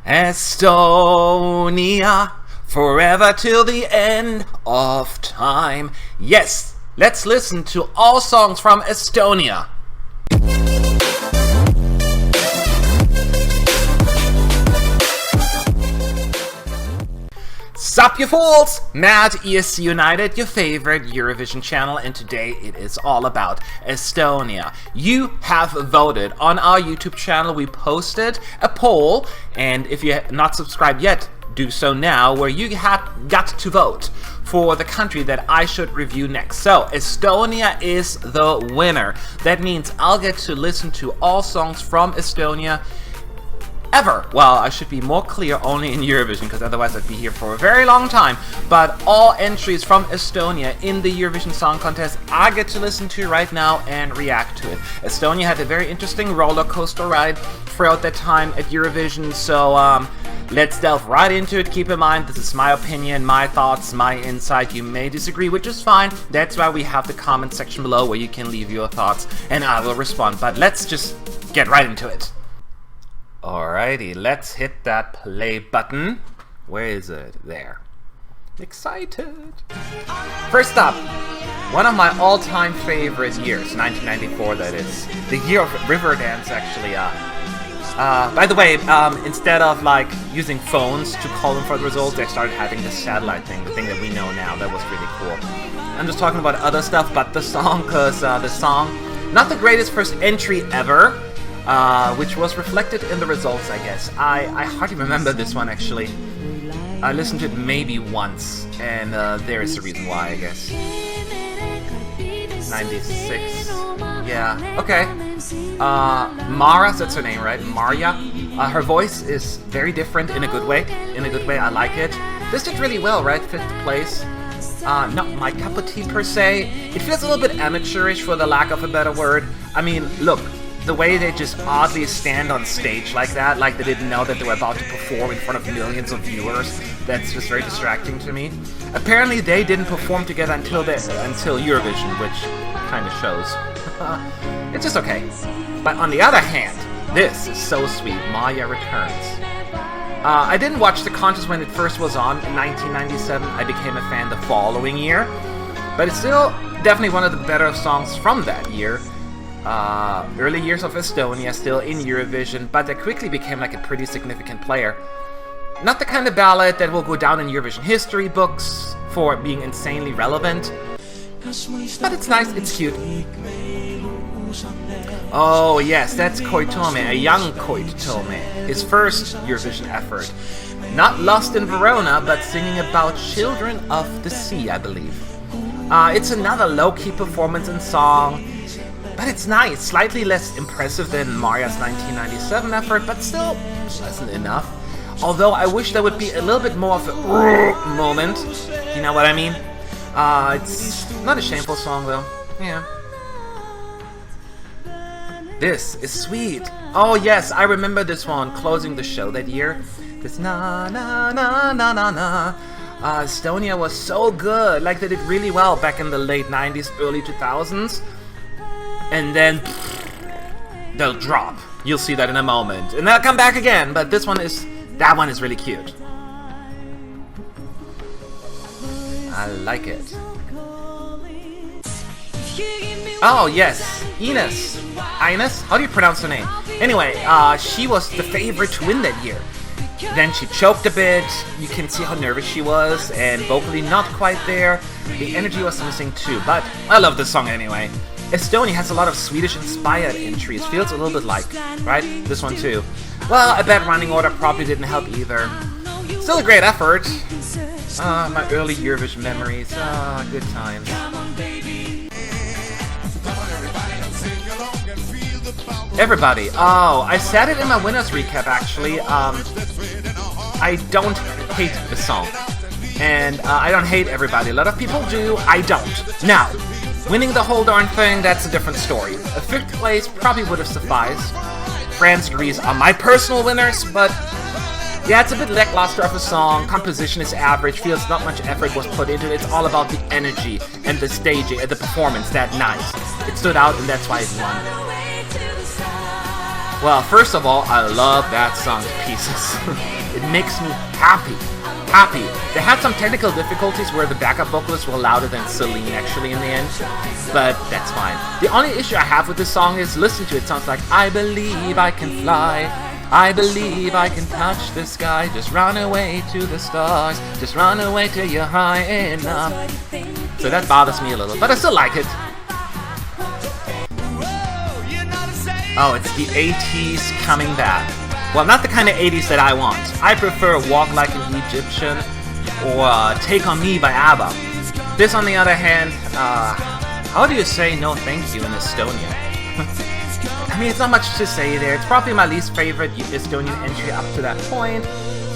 Estonia, forever till the end of time. Yes, let's listen to all songs from Estonia. Sup you fools! Mad ESC United, your favorite Eurovision channel, and today it is all about Estonia. You have voted on our YouTube channel. We posted a poll, and if you're not subscribed yet, do so now, where you got to vote for the country that I should review next. So, Estonia is the winner. That means I'll get to listen to all songs from Estonia ever. Well, I should be more clear, only in Eurovision, because otherwise I'd be here for a very long time. But all entries from Estonia in the Eurovision Song Contest I get to listen to right now and react to it. Estonia had a very interesting roller coaster ride throughout that time at Eurovision, so let's delve right into it. Keep in mind, this is my opinion, my thoughts, my insight. You may disagree, which is fine. That's why we have the comment section below where you can leave your thoughts and I will respond. But let's just get right into it. Alrighty, let's hit that play button. Where is it? There. Excited. First up, one of my all-time favorite years, 1994 that is. The year of Riverdance, actually. By the way, instead of like using phones to call them for the results, they started having this satellite thing, the thing that we know now. That was really cool. I'm just talking about other stuff, but the song, because the song, not the greatest first entry ever, which was reflected in the results, I guess. I hardly remember this one, actually. I listened to it maybe once, and there is the reason why, I guess. 96. Yeah, okay. Mara, that's her name, right? Maria. Her voice is very different in a good way. In a good way, I like it. This did really well, right? 5th place. Not my cup of tea, per se. It feels a little bit amateurish, for the lack of a better word. I mean, look. The way they just oddly stand on stage like that, like they didn't know that they were about to perform in front of millions of viewers, that's just very distracting to me. Apparently they didn't perform together until Eurovision, which kind of shows. It's just okay. But on the other hand, this is so sweet. Maya returns. I didn't watch the contest when it first was on in 1997. I became a fan the following year. But it's still definitely one of the better songs from that year. Early years of Estonia, still in Eurovision, but they quickly became like a pretty significant player. Not the kind of ballad that will go down in Eurovision history books for being insanely relevant, but it's nice, it's cute. Oh yes, that's Koit Toome, a young Koit Toome, his first Eurovision effort. Not Lost in Verona, but singing about children of the sea, I believe. It's another low-key performance and song. But it's nice, slightly less impressive than Maria's 1997 effort, but still pleasant enough. Although I wish there would be a little bit more of a moment, you know what I mean? It's not a shameful song though, yeah. This is sweet. Oh yes, I remember this one, closing the show that year. This na na na na na na. Estonia was so good, like they did really well back in the late 90s, early 2000s. And then they'll drop. You'll see that in a moment. And they'll come back again, but that one is really cute. I like it. Oh yes, Ines. Ines? How do you pronounce her name? Anyway, she was the favorite to win that year. Then she choked a bit, you can see how nervous she was, and vocally not quite there. The energy was missing too, but I love this song anyway. Estonia has a lot of Swedish-inspired entries, feels a little bit like, right? This one too. Well, I bet running order probably didn't help either. Still a great effort. My early Eurovision memories. Good times. Everybody. Oh, I said it in my winners recap, actually. I don't hate the song. And I don't hate everybody. A lot of people do. I don't. Now, winning the whole darn thing, that's a different story. A 5th place probably would have sufficed. France and Greece are my personal winners, but yeah, it's a bit lackluster of a song. Composition is average, feels not much effort was put into it. It's all about the energy and the staging and the performance that night. It stood out and that's why it won. Well, first of all, I love that song to pieces. It makes me happy. Happy. They had some technical difficulties where the backup vocalists were louder than Sahlene actually in the end, but that's fine. The only issue I have with this song is listen to it. It sounds like, I believe I can fly. I believe I can touch the sky. Just run away to the stars. Just run away till you're high enough. So that bothers me a little, but I still like it. Oh, it's the 80s coming back. Well, not the kind of 80s that I want. I prefer Walk Like an Egyptian or Take On Me by ABBA. This, on the other hand, how do you say no thank you in Estonia? I mean, it's not much to say there. It's probably my least favorite Estonian entry up to that point,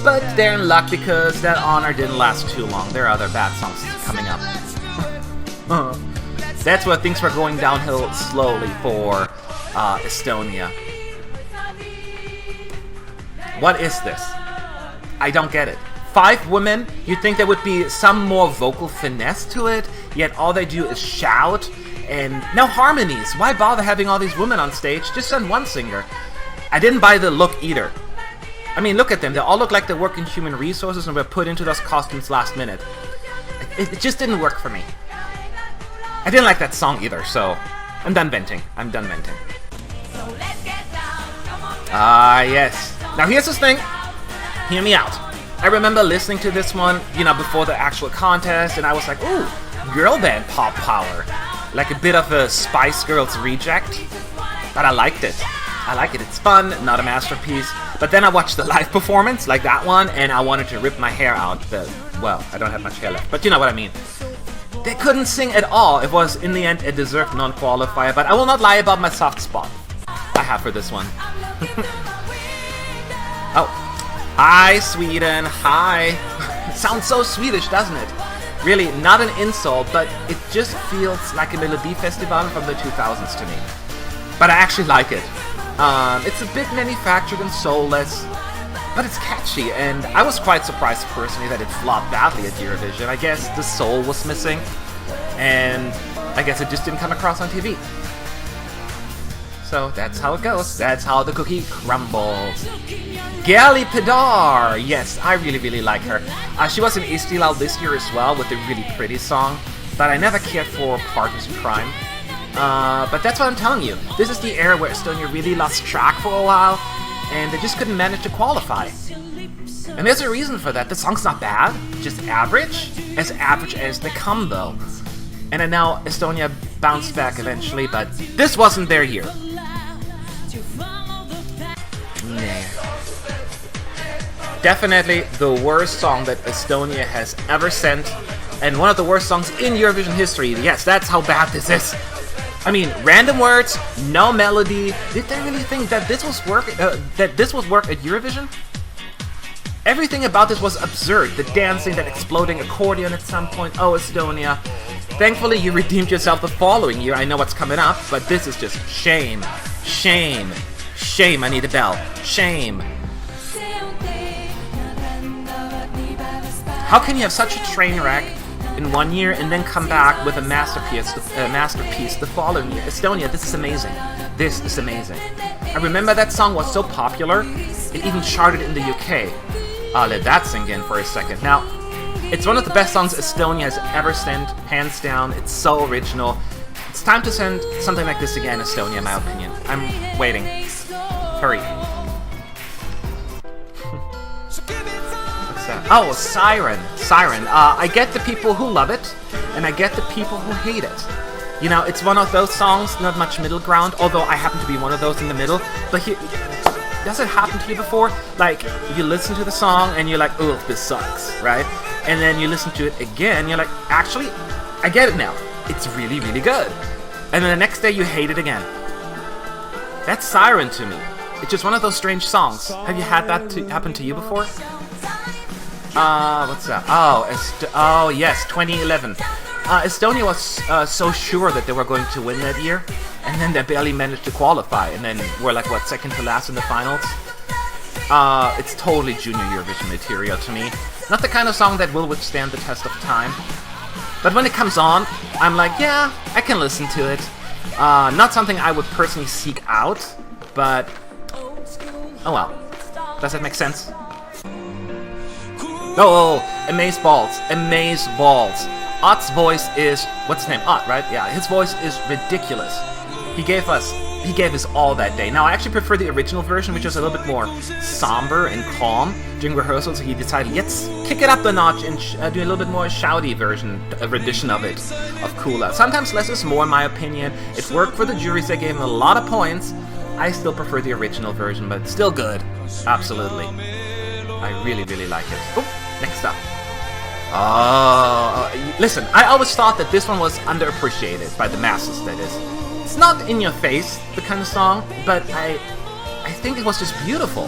but they're in luck because that honor didn't last too long. There are other bad songs coming up. That's where things were going downhill slowly for Estonia. What is this? I don't get it. 5 women, you'd think there would be some more vocal finesse to it, yet all they do is shout, and no harmonies. Why bother having all these women on stage? Just send one singer. I didn't buy the look either. I mean, look at them. They all look like they work in human resources and were put into those costumes last minute. It just didn't work for me. I didn't like that song either, so I'm done venting. I'm done venting. Ah, yes. Now here's this thing. Hear me out. I remember listening to this one, before the actual contest, and I was like, ooh, girl band pop power. Like a bit of a Spice Girls reject. But I liked it. I like it. It's fun, not a masterpiece. But then I watched the live performance, like that one, and I wanted to rip my hair out. Well, I don't have much hair left, but you know what I mean. They couldn't sing at all. It was, in the end, a deserved non-qualifier, but I will not lie about my soft spot I have for this one. Oh. Hi, Sweden. Hi. Sounds so Swedish, doesn't it? Really, not an insult, but it just feels like a Melody Festival from the 2000s to me. But I actually like it. It's a bit manufactured and soulless, but it's catchy, and I was quite surprised personally that it flopped badly at Eurovision. I guess the soul was missing, and I guess it just didn't come across on TV. So that's how it goes. That's how the cookie crumbles. Gerli Padar! Yes, I really like her. She was in Estonian this year as well with a really pretty song, but I never cared for Partners in Crime. But that's what I'm telling you. This is the era where Estonia really lost track for a while, and they just couldn't manage to qualify. And there's a reason for that. The song's not bad, just average as they come though. And then now Estonia bounced back eventually, but this wasn't their year. Nah. Definitely the worst song that Estonia has ever sent, and one of the worst songs in Eurovision history. Yes, that's how bad this is. I mean, random words, no melody. Did they really think that this was work? That this would work at Eurovision? Everything about this was absurd. The dancing, that exploding accordion at some point. Oh, Estonia. Thankfully, you redeemed yourself the following year. I know what's coming up, but this is just shame. Shame. Shame, I need a bell. Shame. How can you have such a train wreck in one year and then come back with a masterpiece the following year? Estonia, this is amazing. This is amazing. I remember that song was so popular, it even charted in the UK. I'll let that sink in for a second. Now, it's one of the best songs Estonia has ever sent, hands down. It's so original. It's time to send something like this again, Estonia, in my opinion. I'm waiting. Hurry. What's that? Oh, Siren. Siren. I get the people who love it, and I get the people who hate it. You know, it's one of those songs, not much middle ground, although I happen to be one of those in the middle. But here, does it happen to you before? Like, you listen to the song and you're like, oh, this sucks, right? And then you listen to it again, you're like, actually, I get it now. It's really, really good. And then the next day you hate it again. That's Siren to me. It's just one of those strange songs. Have you had that happen to you before? What's that? Oh, yes, 2011. Estonia was so sure that they were going to win that year, and then they barely managed to qualify, and then we're like, what, second to last in the finals? It's totally junior Eurovision material to me. Not the kind of song that will withstand the test of time. But when it comes on, I'm like, yeah, I can listen to it. Not something I would personally seek out, but Oh well. Does that make sense? Oh, Amaze Balls. Amaze Balls. Ott's voice is... What's his name? Ott, right? Yeah, his voice is ridiculous. He gave us all that day. Now, I actually prefer the original version, which was a little bit more somber and calm during rehearsals. So he decided, let's kick it up a notch and do a little bit more shouty rendition of it, of Cooler. Sometimes less is more, in my opinion. It worked for the juries. They gave him a lot of points. I still prefer the original version, but still good. Absolutely. I really, really like it. Oh, next up. Oh, listen, I always thought that this one was underappreciated by the masses, that is. It's not in your face, the kind of song, but I think it was just beautiful.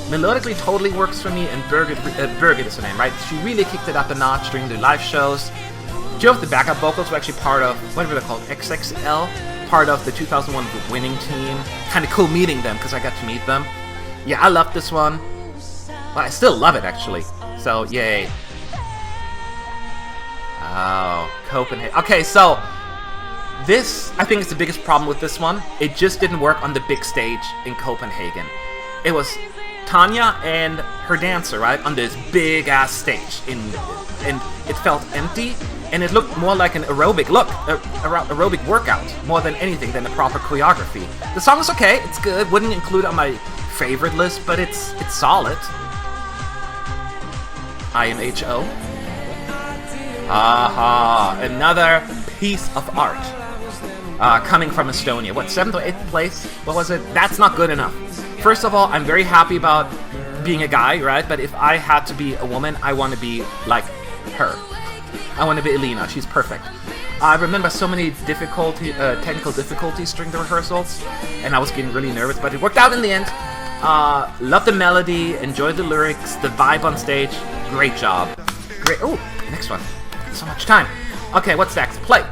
Melodically totally works for me, and Birgit is her name, right? She really kicked it up a notch during the live shows. Two of the backup vocals were actually part of, what were they called, XXL? Part of the 2001 winning team. Kind of cool meeting them, because I got to meet them. Yeah, I love this one. Well, I still love it, actually. So, yay. Oh, Copenhagen. Okay, so... This, I think, is the biggest problem with this one. It just didn't work on the big stage in Copenhagen. It was Tanya and her dancer, right, on this big-ass stage. And it felt empty, and it looked more like an aerobic aerobic workout, more than anything than a proper choreography. The song is okay, it's good, wouldn't include it on my favorite list, but it's solid. IMHO. Aha, another piece of art. Coming from Estonia. What, 7th or 8th place? What was it? That's not good enough. First of all, I'm very happy about being a guy, right? But if I had to be a woman, I want to be like her. I want to be Elina. She's perfect. I remember so many technical difficulties during the rehearsals, and I was getting really nervous, but it worked out in the end. Love the melody, enjoyed the lyrics, the vibe on stage. Great job. Great. Oh, next one. So much time. Okay, what's next? Play.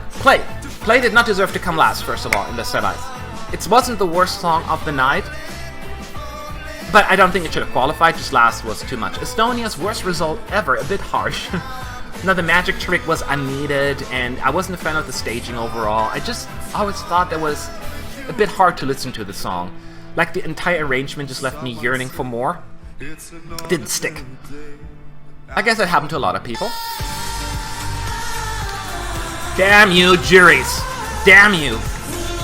Play did not deserve to come last, first of all, in the semis. It wasn't the worst song of the night, but I don't think it should have qualified, just last was too much. Estonia's worst result ever, a bit harsh. Now, the magic trick was unneeded, and I wasn't a fan of the staging overall. I just always thought that was a bit hard to listen to the song. Like, the entire arrangement just left me yearning for more. Didn't stick. I guess that happened to a lot of people. Damn you, juries. Damn you.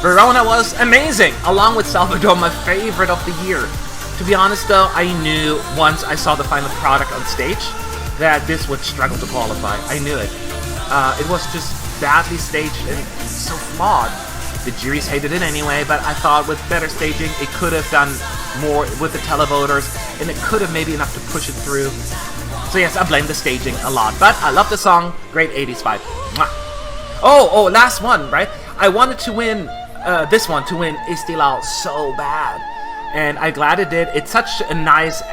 Verona was amazing, along with Salvador, my favorite of the year. To be honest though, I knew once I saw the final product on stage that this would struggle to qualify. I knew it. It was just badly staged and so flawed. The juries hated it anyway, but I thought with better staging, it could have done more with the televoters, and it could have maybe enough to push it through. So yes, I blame the staging a lot, but I love the song. Great 80s vibe. Mwah. Oh, last one, right? I wanted to win, this one, to win Estilal so bad. And I'm glad it did. It's such a nice,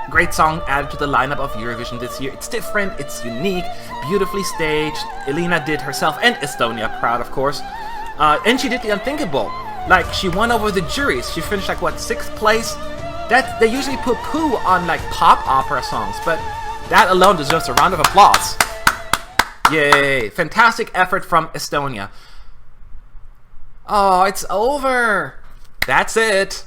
great song added to the lineup of Eurovision this year. It's different, it's unique, beautifully staged. Elina did herself and Estonia proud, of course. And she did the unthinkable. Like, she won over the juries. She finished, like, what, 6th place? They usually put poo on, like, pop opera songs, but that alone deserves a round of applause. Yay! Fantastic effort from Estonia. Oh, it's over! That's it!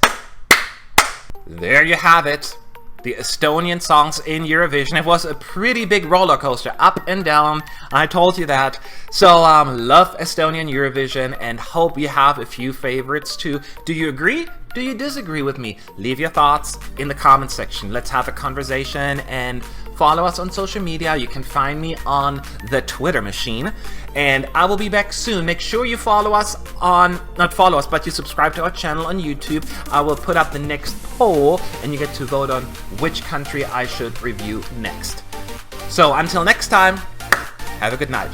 There you have it. The Estonian songs in Eurovision. It was a pretty big roller coaster, up and down. I told you that. So, love Estonian Eurovision and hope you have a few favorites too. Do you agree? Do you disagree with me? Leave your thoughts in the comment section. Let's have a conversation and follow us on social media. You can find me on the Twitter machine. And I will be back soon. Make sure you follow us on, not follow us, but you subscribe to our channel on YouTube. I will put up the next poll and you get to vote on which country I should review next. So until next time, have a good night.